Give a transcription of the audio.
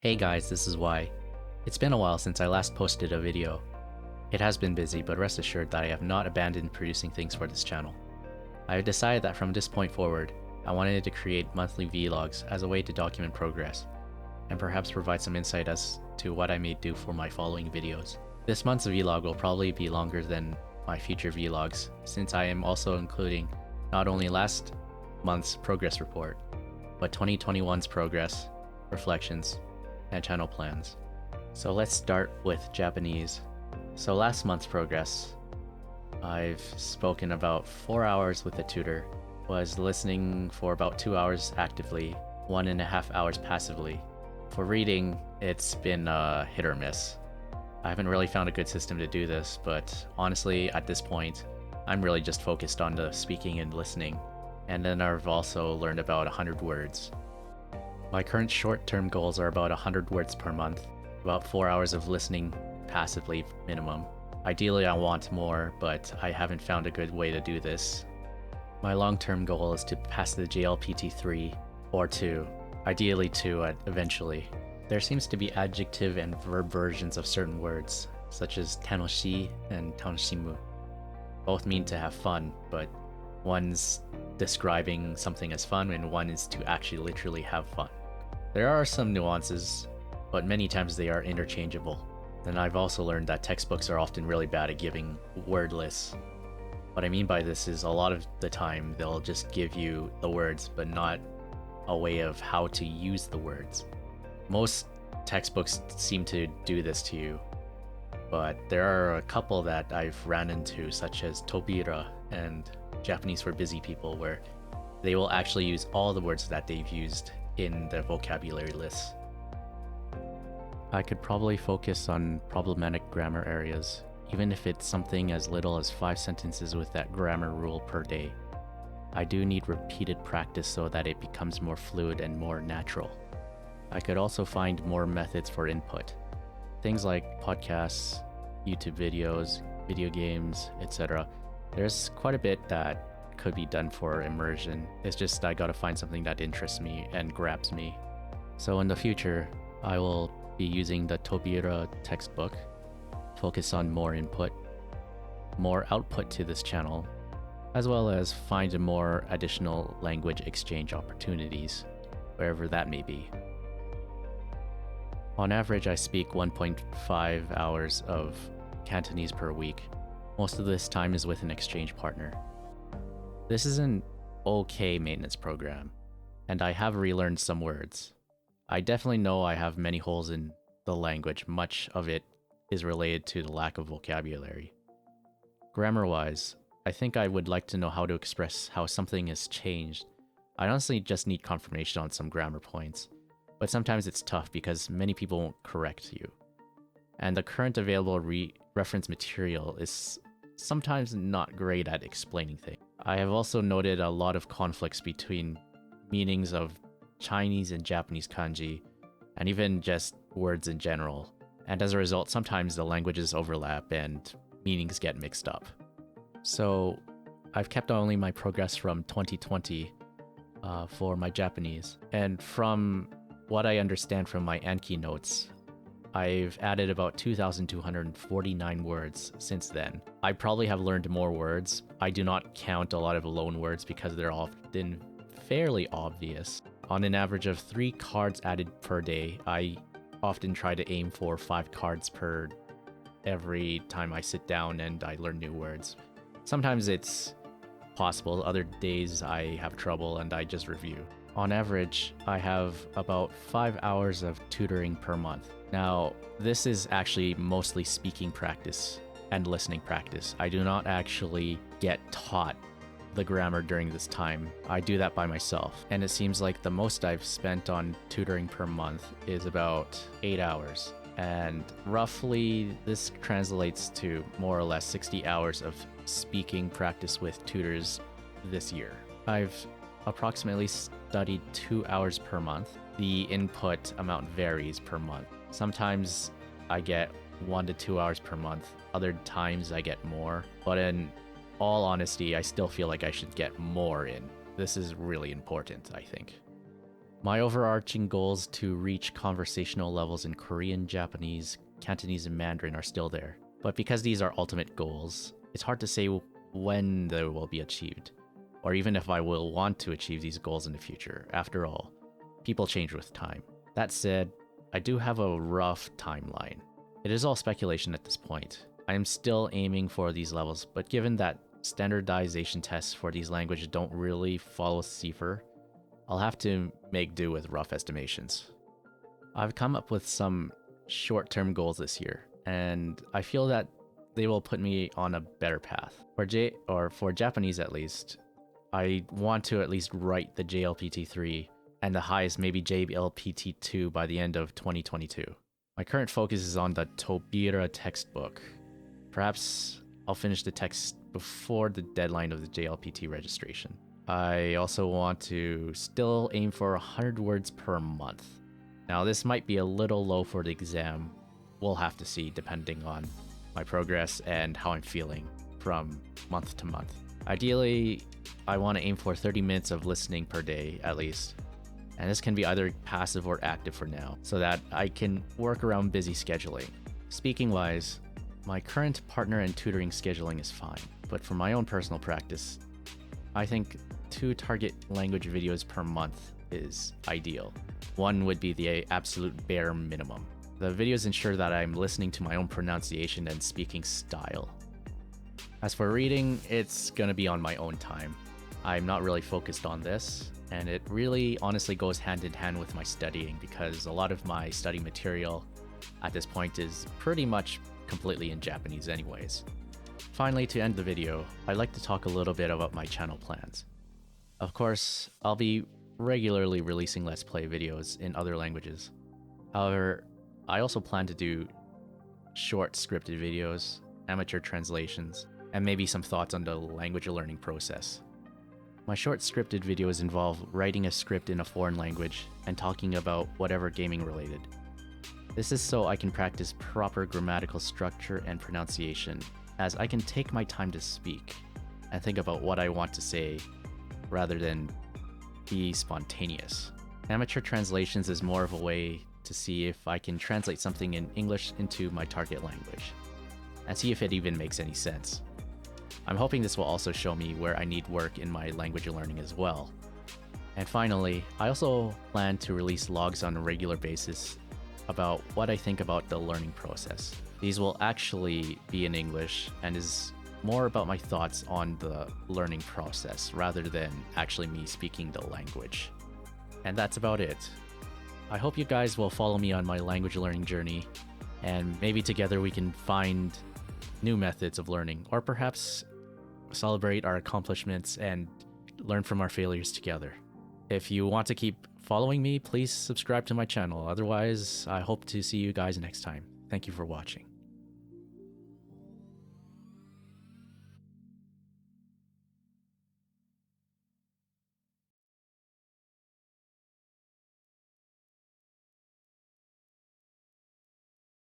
Hey guys, this is Y. It's been a while since I last posted a video. It has been busy, but rest assured that I have not abandoned producing things for this channel. I have decided that from this point forward, I wanted to create monthly vlogs as a way to document progress, and perhaps provide some insight as to what I may do for my following videos. This month's vlog will probably be longer than my future vlogs, since I am also including not only last month's progress report, but 2021's progress, reflections, and channel plans. So let's start with Japanese. So last month's progress, I've spoken about 4 hours with a tutor, was listening for about 2 hours actively, 1.5 hours passively. For reading, it's been hit or miss. I haven't really found a good system to do this, but honestly, at this point, I'm really just focused on the speaking and listening, and then I've also learned about 100 words. My current short-term goals are about 100 words per month, about 4 hours of listening passively minimum. Ideally, I want more, but I haven't found a good way to do this. My long-term goal is to pass the JLPT 3 or 2, ideally 2 eventually. There seems to be adjective and verb versions of certain words, such as tanoshi and tanoshimu. Both mean to have fun, but one's describing something as fun and one is to actually literally have fun. There are some nuances, but many times they are interchangeable. And I've also learned that textbooks are often really bad at giving word lists. What I mean by this is a lot of the time they'll just give you the words, but not a way of how to use the words. Most textbooks seem to do this to you, but there are a couple that I've ran into, such as Tobira and Japanese for Busy People, where they will actually use all the words that they've used in the vocabulary list. I could probably focus on problematic grammar areas, even if it's something as little as 5 sentences with that grammar rule per day. I do need repeated practice so that it becomes more fluid and more natural. I could also find more methods for input. Things like podcasts, YouTube videos, video games, etc. There's quite a bit that could be done for immersion. It's just I gotta find something that interests me and grabs me. So in the future, I will be using the Tobira textbook, focus on more input, more output to this channel, as well as find more additional language exchange opportunities, wherever that may be. On average, I speak 1.5 hours of Cantonese per week. Most of this time is with an exchange partner. This is an okay maintenance program, and I have relearned some words. I definitely know I have many holes in the language. Much of it is related to the lack of vocabulary. Grammar-wise, I think I would like to know how to express how something has changed. I honestly just need confirmation on some grammar points, but sometimes it's tough because many people won't correct you. And the current available reference material is sometimes not great at explaining things. I have also noted a lot of conflicts between meanings of Chinese and Japanese kanji, and even just words in general. And as a result, sometimes the languages overlap and meanings get mixed up. So I've kept only my progress from 2020 for my Japanese. And from what I understand from my Anki notes, I've added about 2,249 words since then. I probably have learned more words. I do not count a lot of loan words because they're often fairly obvious. On an average of 3 cards added per day, I often try to aim for 5 cards per every time I sit down and I learn new words. Sometimes it's possible, other days I have trouble and I just review. On average, I have about 5 hours of tutoring per month. Now, this is actually mostly speaking practice and listening practice. I do not actually get taught the grammar during this time. I do that by myself, and it seems like the most I've spent on tutoring per month is about 8 hours, and roughly this translates to more or less 60 hours of speaking practice with tutors this year. I've approximately studied 2 hours per month. The input amount varies per month. Sometimes I get 1 to 2 hours per month, other times I get more, but in all honesty, I still feel like I should get more in. This is really important, I think. My overarching goals to reach conversational levels in Korean, Japanese, Cantonese, and Mandarin are still there. But because these are ultimate goals, it's hard to say when they will be achieved, or even if I will want to achieve these goals in the future. After all, people change with time. That said, I do have a rough timeline. It is all speculation at this point. I am still aiming for these levels, but given that standardization tests for these languages don't really follow CIFAR, I'll have to make do with rough estimations. I've come up with some short-term goals this year, and I feel that they will put me on a better path. For Japanese at least, I want to at least write the JLPT3 and the highest maybe JLPT2 by the end of 2022. My current focus is on the Tobira textbook. Perhaps I'll finish the text before the deadline of the JLPT registration. I also want to still aim for 100 words per month. Now this might be a little low for the exam. We'll have to see depending on my progress and how I'm feeling from month to month. Ideally, I want to aim for 30 minutes of listening per day at least. And this can be either passive or active for now, so that I can work around busy scheduling. Speaking wise, my current partner and tutoring scheduling is fine, but for my own personal practice, I think 2 target language videos per month is ideal. One would be the absolute bare minimum. The videos ensure that I'm listening to my own pronunciation and speaking style. As for reading, it's gonna be on my own time. I'm not really focused on this, and it really honestly goes hand in hand with my studying because a lot of my study material at this point is pretty much completely in Japanese anyways. Finally, to end the video, I'd like to talk a little bit about my channel plans. Of course, I'll be regularly releasing Let's Play videos in other languages. However, I also plan to do short scripted videos, amateur translations, and maybe some thoughts on the language learning process. My short scripted videos involve writing a script in a foreign language and talking about whatever gaming related. This is so I can practice proper grammatical structure and pronunciation, as I can take my time to speak and think about what I want to say rather than be spontaneous. Amateur translations is more of a way to see if I can translate something in English into my target language and see if it even makes any sense. I'm hoping this will also show me where I need work in my language learning as well. And finally, I also plan to release logs on a regular basis about what I think about the learning process. These will actually be in English and is more about my thoughts on the learning process rather than actually me speaking the language. And that's about it. I hope you guys will follow me on my language learning journey, and maybe together we can find new methods of learning, or perhaps celebrate our accomplishments and learn from our failures together. If you want to keep following me, please subscribe to my channel. Otherwise, I hope to see you guys next time. Thank you for watching.